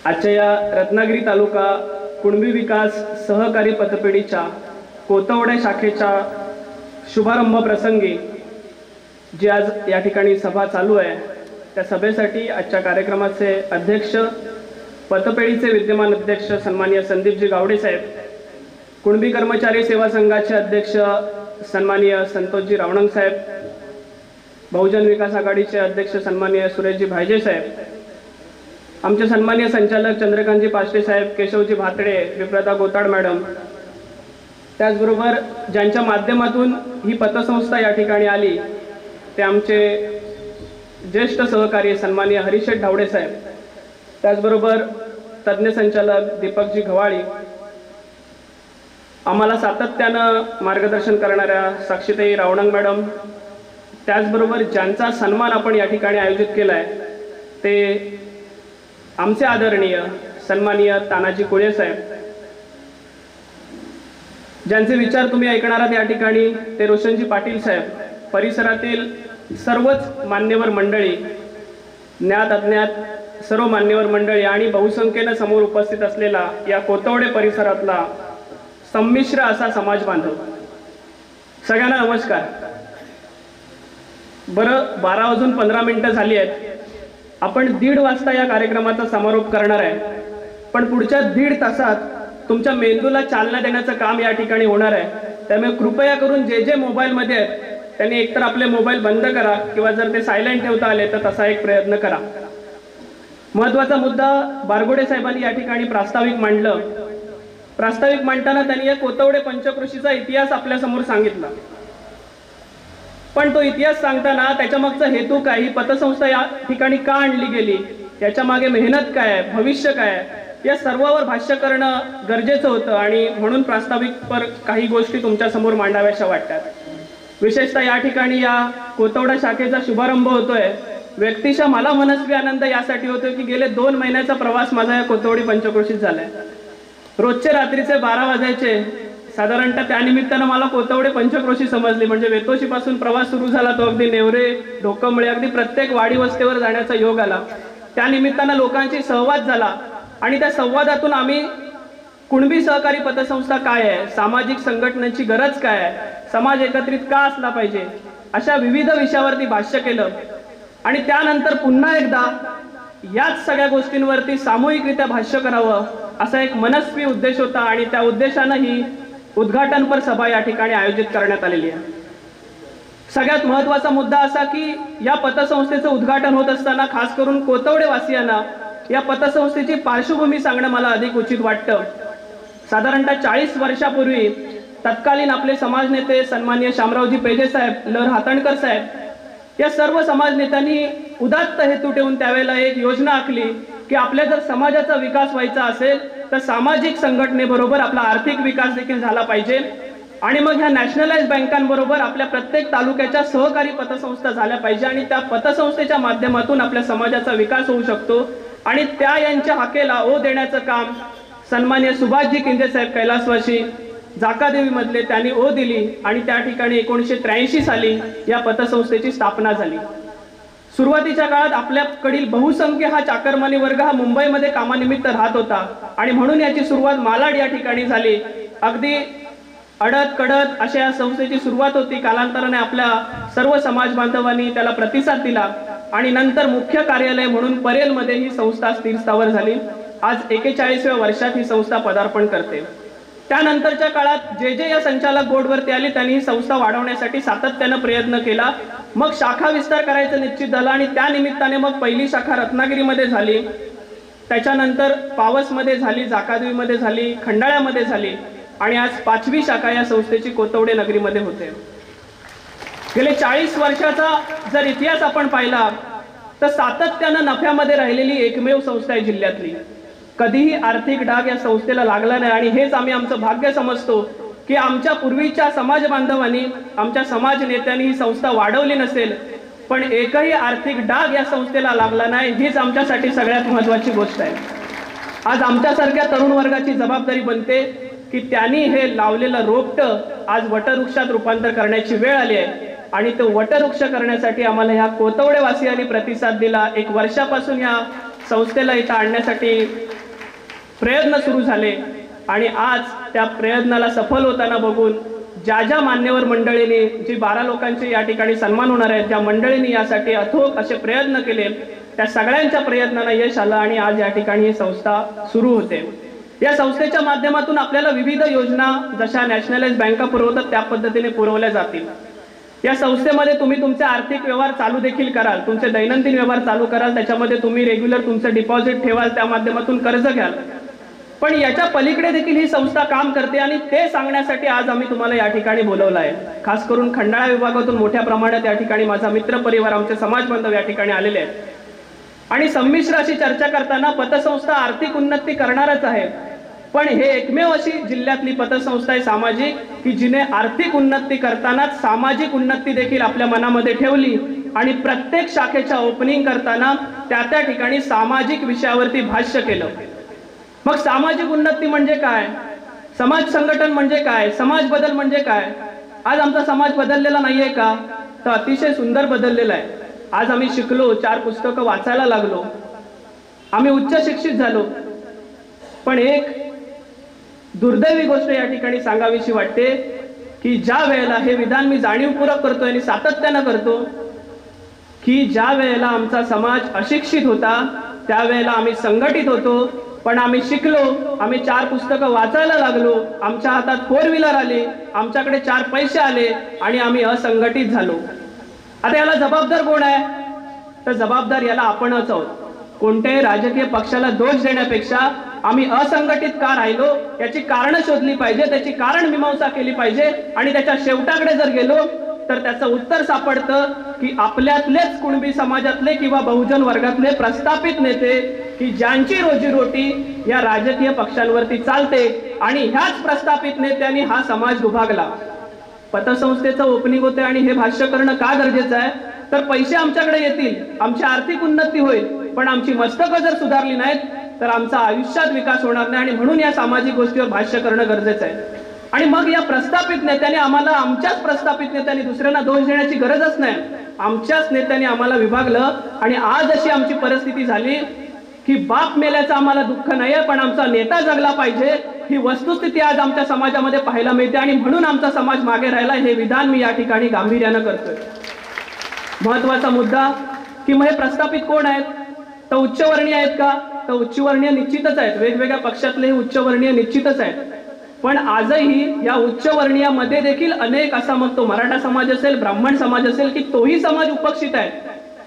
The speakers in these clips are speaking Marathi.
आजच्या या रत्नागिरी तालुका कुणबी विकास सहकारी पतपेढीच्या कोतवडे शाखेच्या शुभारंभ प्रसंगी जी आज या ठिकाणी सभा चालू आहे, त्या सभेसाठी आजच्या कार्यक्रमाचे अध्यक्ष, पतपेढीचे विद्यमान अध्यक्ष सन्माननीय संदीपजी गावडे साहेब, कुणबी कर्मचारी सेवा संघाचे अध्यक्ष सन्माननीय संतोषजी रावणंग साहेब, बहुजन विकास आघाडीचे अध्यक्ष सन्माननीय सुरेशजी भाईजे साहेब, आमचे सन्माननीय संचालक चंद्रकांतजी पाष्टे साहेब, केशवजी भातडे, विप्रता गोताड मॅडम, त्याचबरोबर ज्यांच्या माध्यमातून ही पतसंस्था या ठिकाणी आली ते आमचे ज्येष्ठ सहकारी सन्माननीय हरिशेठ धावडे साहेब, त्याचबरोबर तज्ज्ञ संचालक दीपकजी घवाळी, आम्हाला सातत्यानं मार्गदर्शन करणाऱ्या साक्षीताई रावणंग मॅडम, त्याचबरोबर ज्यांचा सन्मान आपण या ठिकाणी आयोजित केला आहे ते आमचे आदरणीय सन्माननीय तानाजी कोळे साहेब, ज्यांचे विचार तुम्ही ऐकणार आहात या ठिकाणी ते रोशनजी पाटील साहेब, परिसरातील सर्वच मान्यवर मंडळी, ज्ञात अज्ञात सर्व मान्यवर मंडळी आणि बहुसंख्येने समोर उपस्थित असलेला या कोतवडे परिसरातला संमिश्र असा समाज बांधव, सगळ्यांना नमस्कार। बरं, 12:15 झाली आहेत। आपण 1:30 वाजता या कार्यक्रमाचा समारोप करणार आहे, पण पुढच्या 1.5 तासात तुमच्या मेंदूला चालना देण्याचं काम या ठिकाणी होणार आहे। त्यामुळे कृपया करून जे मोबाईलमध्ये आहेत त्यांनी एकतर आपले मोबाईल बंद करा किंवा जर ते सायलेंट ठेवता आले तर तसा एक प्रयत्न करा। महत्त्वाचा मुद्दा बारगोडे साहेबांनी या ठिकाणी प्रास्ताविक मांडलं। प्रास्ताविक मांडताना त्यांनी या कोतवडे पंचक्रोशीचा इतिहास आपल्या समोर सांगितला, पण तो इतिहास सांगताना त्याच्या मागचा हेतू काय, ही पतसंस्था या ठिकाणी का आणली गेली, याच्या मागे मेहनत काय आहे, भविष्य काय आहे, या सर्वावर भाष्य करणं गरजेचं होतं आणि म्हणून प्रास्ताविकपर काही गोष्टी तुमच्या समोर मांडाव्याशा वाटतात। विशेषतः या ठिकाणी या कोतवडा शाखेचा शुभारंभ होतोय, व्यक्तिशः मला मनस्वी आनंद यासाठी होतोय की गेले 2 महिन्याचा प्रवास माझा या कोतवडी पंचक्रोशीत झालाय। रोजचे रात्रीचे 12 वाजायचे साधारणतः, त्यानिमित्तानं मला कोतवडे पंचक्रोशी समजली, म्हणजे वेतोशीपासून प्रवास सुरू झाला तो अगदी नेवरे ढोकंबळे अगदी प्रत्येक वाडी वस्तीवर जाण्याचा योग आला। त्यानिमित्तानं लोकांशी संवाद झाला आणि त्या संवादातून आम्ही कुणबी सहकारी पतसंस्था काय आहे, सामाजिक संघटनांची गरज काय आहे, समाज एकत्रित का असला पाहिजे, अशा विविध विषयावरती भाष्य केलं आणि त्यानंतर पुन्हा एकदा याच सगळ्या गोष्टींवरती सामूहिकरित्या भाष्य करावं असा एक मनस्वी उद्देश होता आणि त्या उद्देशानं ही उद्घाटनपर सभा या ठिकाणी आयोजित करण्यात आलेली आहे। सगळ्यात महत्त्वाचा मुद्दा असा की या पतसंस्थेचं उद्घाटन होत असताना खास करून कोतवडे वासियांना या पतसंस्थेची पार्श्वभूमी सांगणं मला अधिक उचित वाटतं। साधारणतः 40 वर्षापूर्वी तत्कालीन आपले समाज नेते सन्माननीय शामरावजी पेजे साहेब, लहर हातणकर साहेब, या सर्व समाज नेत्यांनी उदात्त हेतू ठेवून त्यावेळेला एक योजना आखली की आपल्या जर समाजाचा विकास व्हायचा असेल तर सामाजिक संघटनेबरोबर आपला आर्थिक विकास देखील झाला पाहिजे आणि मग ह्या नॅशनलाइज बँकांबरोबर आपल्या प्रत्येक तालुक्याच्या सहकारी पतसंस्था झाल्या पाहिजे आणि त्या पतसंस्थेच्या माध्यमातून आपल्या समाजाचा विकास होऊ शकतो आणि त्या यांच्या हाकेला ओ देण्याचं काम सन्माननीय सुभाषजी किंजे साहेब कैलासवासी जाकादेवी मधले त्यांनी ओ दिली आणि त्या ठिकाणी 1983 साली या पतसंस्थेची स्थापना झाली। सुरुवातीच्या काळात आपल्याकडील बहुसंख्य हा चाकरमानी वर्ग हा मुंबईमध्ये कामानिमित्त राहत होता आणि म्हणून याची सुरुवात मालाड या ठिकाणी झाली। अगदी अडत कडत अशा या संस्थेची सुरुवात होती। कालांतराने आपल्या सर्व समाज बांधवांनी त्याला प्रतिसाद दिला आणि नंतर मुख्य कार्यालय म्हणून परेलमध्ये ही संस्था स्थिर स्थावर झाली। आज 41व्या वर्षात ही संस्था पदार्पण करते। त्यानंतरच्या काळात जे या संचालक बोर्डवरती आली त्यांनी ही संस्था वाढवण्यासाठी सातत्याने प्रयत्न केला। मग शाखा विस्तार करायचं निश्चित झालं आणि त्या निमित्ताने मग पहिली शाखा रत्नागिरीमध्ये झाली, त्याच्यानंतर पावसमध्ये झाली, जाकादेवीमध्ये झाली, खंडाळ्यामध्ये झाली आणि आज 5वी शाखा या संस्थेची कोतवडे नगरीमध्ये होते। गेले 40 वर्षाचा जर इतिहास आपण पाहिला तर सातत्यानं नफ्यामध्ये राहिलेली एकमेव संस्था आहे जिल्ह्यातली। कधीही आर्थिक डाग या संस्थेला लागला नाही आणि हेच आम्ही आमचं भाग्य समजतो की आमच्या पूर्वीच्या समाज बांधवांनी, आमच्या समाज नेत्यांनी ही संस्था वाढवली नसेल पण एकही आर्थिक डाग या संस्थेला लागला नाही, हीच आमच्यासाठी सगळ्यात महत्त्वाची गोष्ट आहे। आज आमच्यासारख्या तरुण वर्गाची जबाबदारी बनते की त्यांनी हे लावलेलं रोपटं आज वटवृक्षात रूपांतर करण्याची वेळ आली आहे आणि तो वटवृक्ष करण्यासाठी आम्हाला ह्या कोतवडे वासियांनी प्रतिसाद दिला। 1 वर्षापासून या संस्थेला इथं आणण्यासाठी प्रयत्न सुरू झाले आणि आज त्या प्रयत्नाला सफल होताना बघून ज्या मान्यवर मंडळींनी, जी 12 लोकांचे या ठिकाणी सन्मान होणार आहेत, ज्या मंडळींनी यासाठी अथोक असे प्रयत्न केले, त्या सगळ्यांच्या प्रयत्नांना यश आलं आणि आज या ठिकाणी ही संस्था सुरू होते. या संस्थेच्या माध्यमातून आपल्याला विविध योजना जशा नॅशनलाइज बँका पुरवतात त्या पद्धतीने पुरवल्या जातील. या संस्थेमध्ये तुम्ही तुमचे आर्थिक व्यवहार चालू देखील कराल, तुमचे दैनंदिन व्यवहार चालू कराल, त्याच्यामध्ये तुम्ही रेग्युलर तुमचं डिपॉझिट ठेवाल, त्या माध्यमातून कर्ज घ्याल. पण याच्या पलीकडे देखील ही संस्था काम करते आणि ते सांगण्यासाठी आज आम्ही तुम्हाला या ठिकाणी बोलवलं आहे. खास करून खंडाळा विभागातून मोठ्या प्रमाणात या ठिकाणी माझा मित्र परिवार, आमचे समाज बांधव या ठिकाणी आलेले आहेत आणि संमिश्र अशी चर्चा करताना पतसंस्था आर्थिक उन्नती करणारच आहे, पण हे एकमेव अशी जिल्ह्यातली पतसंस्था आहे सामाजिक, की जिने आर्थिक उन्नती करतानाच सामाजिक उन्नती देखील आपल्या मनामध्ये ठेवली आणि प्रत्येक शाखेच्या ओपनिंग करताना त्या ठिकाणी सामाजिक विषयावरती भाष्य केलं. मग सामाजिक उन्नती म्हणजे काय, समाज संघटन म्हणजे काय, समाज बदल म्हणजे काय? आज आमचा समाज बदललेला नाहीये का? तर अतिशय सुंदर बदललेला आहे. आज आम्ही शिकलो, 4 पुस्तकं वाचायला लागलो, आम्ही उच्च शिक्षित झालो. पण एक दुर्दैवी गोष्ट या ठिकाणी सांगावीशी वाटते की ज्या वेळेला, हे विधान मी जाणीवपूर्वक करतोय आणि सातत्यानं करतो, की ज्या वेळेला आमचा समाज अशिक्षित होता त्यावेळेला आम्ही संघटित होतो, पण आम्ही शिकलो, आम्ही 4 पुस्तकं वाचायला लागलो, आमच्या हातात 4 व्हीलर आली, आमच्याकडे 4 पैसे आले आणि आम्ही असंघटित झालो. आता याला जबाबदार कोण आहे? तर जबाबदार याला आपणच आहोत. कोणत्याही राजकीय पक्षाला दोष देण्यापेक्षा आम्ही असंघटित का राहिलो याची कारणं शोधली पाहिजे, त्याची कारण मीमांसा केली पाहिजे आणि त्याच्या शेवटाकडे जर गेलो तर त्याचं उत्तर सापडतं की आपल्यातलेच कुणबी समाजातले किंवा बहुजन वर्गातले प्रस्थापित नेते, की ज्यांची रोजीरोटी या राजकीय पक्षांवरती चालते आणि ह्याच प्रस्थापित नेत्यांनी हा समाज दुभागला. पतसंस्थेचं ओपनिंग होते आणि हे भाष्य करणं का गरजेचं आहे? तर पैसे आमच्याकडे येतील, आमची आर्थिक उन्नती होईल, पण आमची मस्तकं जर सुधारली नाहीत तर आमचा आयुष्यात विकास होणार नाही आणि म्हणून या सामाजिक गोष्टीवर भाष्य करणं गरजेचं आहे. आणि मग या प्रस्थापित नेत्यांनी आम्हाला, आमच्याच प्रस्थापित नेत्यांनी, दुसऱ्यांना दोष देण्याची गरजच नाही, आमच्याच नेत्यांनी आम्हाला विभागलं आणि आज अशी आमची परिस्थिती झाली की बाप मेल्याचं आम्हाला दुःख नाहीये, पण आमचा नेता जगला पाहिजे ही वस्तुस्थिती आज आमच्या समाजामध्ये पाहायला मिळते आणि म्हणून आमचा समाज मागे राहिला. हे विधान मी या ठिकाणी गांभीर्यानं करतोय. महत्वाचा मुद्दा की मग हे प्रस्थापित कोण आहेत? तर उच्चवर्णीय आहेत का? तर उच्चवर्णीय निश्चितच आहेत, वेगवेगळ्या पक्षातले उच्चवर्णीय निश्चितच आहेत. पण आजही या उच्चवर्णीयामध्ये देखील अनेक, असा मग तो मराठा समाज असेल, ब्राह्मण समाज असेल, की तोही समाज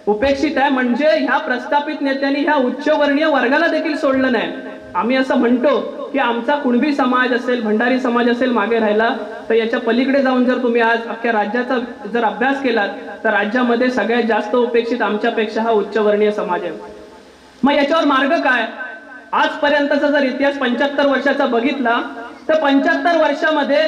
उपेक्षित आहे. म्हणजे ह्या प्रस्थापित नेत्यांनी ह्या उच्चवर्णीय वर्गाला देखील सोडलं नाही. आम्ही असं म्हणतो की आमचा कुणबी समाज असेल, भंडारी समाज असेल मागे राहिला, तर याच्या पलीकडे जाऊन जर तुम्ही आज अख्ख्या राज्याचा जर अभ्यास केलात तर राज्यामध्ये सगळ्यात जास्त उपेक्षित आमच्यापेक्षा हा उच्चवर्णीय समाज आहे. मग याच्यावर मार्ग काय? आजपर्यंतचा जर इतिहास 75 वर्षाचा बघितला तर 75 वर्षामध्ये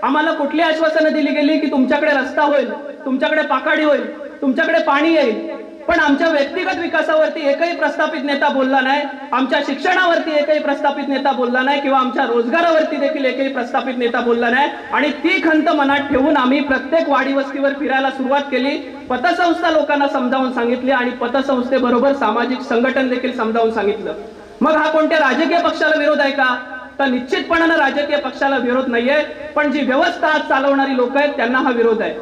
आम्हाला कुठली आश्वासनं दिली गेली की तुमच्याकडे रस्ता होईल, तुमच्याकडे पाकाडी होईल, तुमच्याकडे पाणी येईल, पण आमच्या व्यक्तिगत विकासावरती एकही प्रस्थापित नेता बोलला नाही, आमच्या शिक्षणावरती एकही प्रस्थापित नेता बोलला नाही किंवा आमच्या रोजगारावरती देखील एकही प्रस्थापित नेता बोलला नाही. आणि ती खंत मनात ठेवून आम्ही प्रत्येक वाडी वस्तीवर फिरायला सुरुवात केली, पतसंस्था लोकांना समजावून सांगितली आणि पतसंस्थेबरोबर सामाजिक संघटन देखील समजावून सांगितलं. मग हा कोणत्या राजकीय पक्षाला विरोध आहे का? तर निश्चितपणानं राजकीय पक्षाला विरोध नाहीये, पण जी व्यवस्था आज चालवणारी लोक आहेत त्यांना हा विरोध आहे.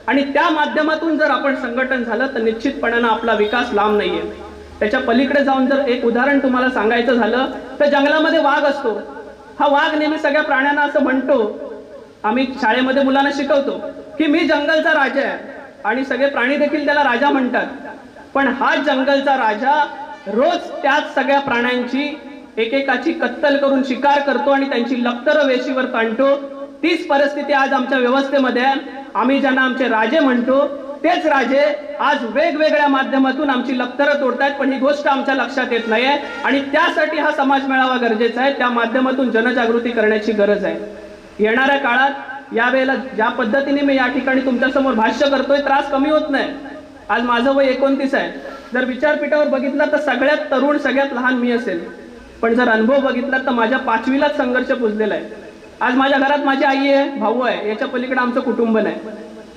आणि त्या माध्यमातून जर आपण संघटन झालं तर निश्चितपणानं आपला विकास लांब नाहीये. त्याच्या पलीकडे जाऊन जर एक उदाहरण तुम्हाला सांगायचं झालं तर जंगलामध्ये वाघ असतो. हा वाघ नेहमी सगळ्या प्राण्यांना असं म्हणतो, आम्ही शाळेमध्ये मुलांना शिकवतो की मी जंगलचा राजा आहे आणि सगळे प्राणी देखील त्याला राजा म्हणतात. पण हा जंगलचा राजा रोज त्याच सगळ्या प्राण्यांची एकेकाची कत्तल करून शिकार करतो आणि त्यांची लक्तरं वेशीवर ताणतो. तीच परिस्थिती आज आमच्या व्यवस्थेमध्ये आहे. आम्ही ज्यांना आमचे राजे म्हणतो तेच राजे आज वेगवेगळ्या माध्यमातून आमची लक्तरं तोडतायत, पण ही गोष्ट आमच्या लक्षात येत नाहीये आणि त्यासाठी हा समाज मेळावा गरजेचा आहे. त्या माध्यमातून जनजागृती करण्याची गरज आहे. येणाऱ्या काळात यावेळेला ज्या पद्धतीने मी या ठिकाणी तुमच्यासमोर भाष्य करतोय, त्रास कमी होत नाही. आज माझं वय 29 आहे. जर विचारपीठावर बघितलं तर सगळ्यात तरुण, सगळ्यात लहान मी असेल, पण जर अनुभव बघितला तर माझ्या 5वीलाच संघर्ष पुजलेला आहे. आज माझ्या घरात माझी आई आहे, भाऊ आहे, याच्या पलीकडे आमचं कुटुंब नाही.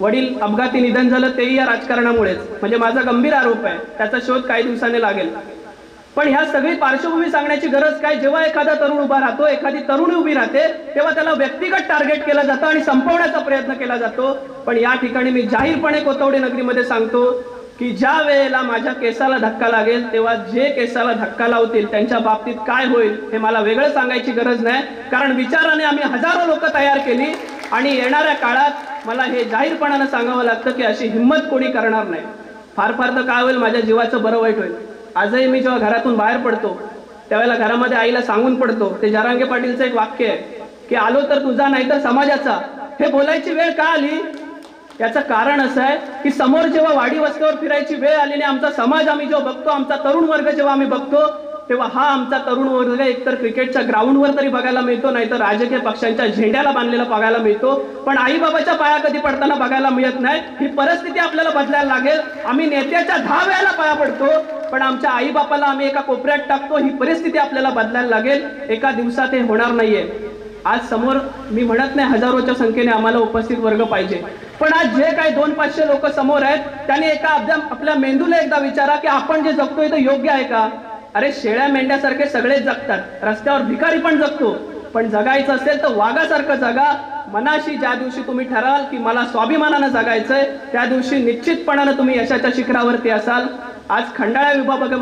वडील अपघाती निधन झालं तेही या राजकारणामुळेच, म्हणजे माझा गंभीर आरोप आहे, त्याचा शोध काही दिवसांनी लागेल. पण ह्या सगळी पार्श्वभूमी सांगण्याची गरज काय? जेव्हा एखादा तरुण उभा राहतो, एखादी तरुणी उभी राहते, तेव्हा त्याला व्यक्तिगत टार्गेट केलं जातं आणि संपवण्याचा प्रयत्न केला जातो. पण या ठिकाणी मी जाहीरपणे कोथवडे नगरीमध्ये सांगतो की ज्या वेळेला माझ्या केसाला धक्का लागेल तेव्हा जे केसाला धक्का लावतील त्यांच्या बाबतीत काय होईल हे मला वेगळं सांगायची गरज नाही, कारण विचाराने आम्ही हजारो लोक तयार केली आणि येणाऱ्या काळात मला हे जाहीरपणानं सांगावं लागतं की अशी हिंमत कोणी करणार नाही. फार फार तर काय होईल, माझ्या जीवाचं बरं वाईट होईल. आजही मी जेव्हा घरातून बाहेर पडतो त्यावेळेला घरामध्ये आईला सांगून पडतो, ते जरांगे पाटीलचं एक वाक्य आहे की आलो तर तुझा नाही तर समाजाचा. हे बोलायची वेळ का आली? याचं कारण असं आहे की समोर जेव्हा वाडी वस्त्यावर फिरायची वेळ आली आणि आमचा समाज आम्ही जेव्हा बघतो, आमचा तरुण वर्ग जेव्हा आम्ही बघतो, तेव्हा हा आमचा तरुण वर्ग एकतर क्रिकेटच्या ग्राउंडवर तरी बघायला मिळतो, नाहीतर राजकीय पक्षांच्या झेंड्याला बांधलेला बघायला मिळतो, पण आईबाबाच्या पाया कधी पडताना बघायला मिळत नाही. ही परिस्थिती आपल्याला बदलायला लागेल. आम्ही नेत्याच्या 10 वेळेला पाया पडतो, पण आमच्या आईबापाला आम्ही एका कोपऱ्यात टाकतो. ही परिस्थिती आपल्याला बदलायला लागेल. एका दिवसात हे होणार नाहीये. आज समोर मी म्हणत नाही हजारोच्या संख्येने आम्हाला उपस्थित वर्ग पाहिजे, पण आज जे काही 200-500 लोक समोर आहेत त्यांनी एका आपल्या मेंदूला एकदा विचारा की आपण जे जगतोय ते योग्य आहे का? अरे शेळ्या मेंढ्यासारखे सगळेच जगतात, रस्त्यावर भिकारी पण जगतो, पण जगायचं असेल तर वाघासारखं जगा. मनाशी ज्या दिवशी तुम्ही ठराल की मला स्वाभिमानानं जगायचंय, त्या दिवशी निश्चितपणानं तुम्ही यशाच्या शिखरावरती असाल. आज खंडाळा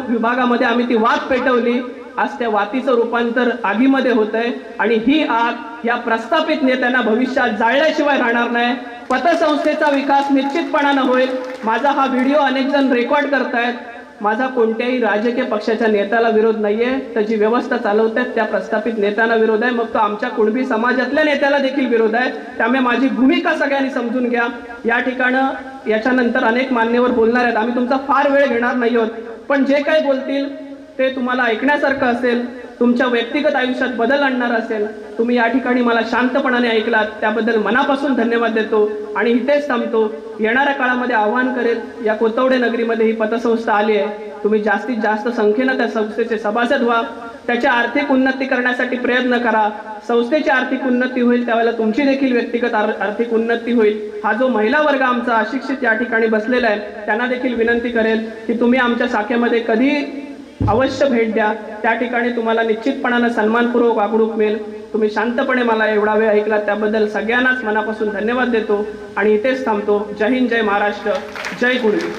विभागामध्ये आम्ही ती वात पेटवली, आज त्या वातीचं रूपांतर आगीमध्ये होत आहे आणि ही आग या प्रस्थापित नेत्यांना भविष्यात जाळल्याशिवाय राहणार नाही. पतसंस्थेचा विकास निश्चितपणानं होईल. माझा हा व्हिडिओ अनेक जण रेकॉर्ड करतायत. माझा कोणत्याही राजकीय पक्षाच्या नेत्याला विरोध नाहीये, तर जी व्यवस्था चालवतात त्या प्रस्थापित नेत्यांना विरोध आहे. मग तो आमच्या कुणबी समाजातल्या नेत्याला देखील विरोध आहे. त्यामुळे माझी भूमिका सगळ्यांनी समजून घ्या. या ठिकाणी याच्यानंतर अनेक मान्यवर बोलणार आहेत, आम्ही तुमचा फार वेळ घेणार नाही आहोत, पण जे काही बोलतील ते तुम्हाला ऐकण्यासारखं असेल, तुमच्या व्यक्तिगत आयुष्यात बदल आणणार असेल. तुम्ही या ठिकाणी मला शांतपणाने ऐकलात त्याबद्दल मनापासून धन्यवाद देतो आणि इथेच थांबतो. येणाऱ्या काळामध्ये आव्हान करेल, या कोथवडे नगरीमध्ये ही पतसंस्था आली आहे, तुम्ही जास्तीत जास्त संख्येनं त्या संस्थेचे सभासद व्हा, त्याची आर्थिक उन्नती करण्यासाठी प्रयत्न करा. संस्थेची आर्थिक उन्नती होईल त्यावेळेला तुमची देखील व्यक्तिगत आर्थिक उन्नती होईल. हा जो महिला वर्ग आमचा अशिक्षित या ठिकाणी बसलेला आहे त्यांना देखील विनंती करेल की तुम्ही आमच्या शाखेमध्ये कधी अवश्य भेट द्या. त्या ठिकाणी तुम्हाला निश्चितपणानं सन्मानपूर्वक वागणूक मिळेल. तुम्ही शांतपणे मला एवढा वेळ ऐकला त्याबद्दल सगळ्यांनाच मनापासून धन्यवाद देतो आणि इथेच थांबतो. जय हिंद, जय महाराष्ट्र, जय गुरुजी.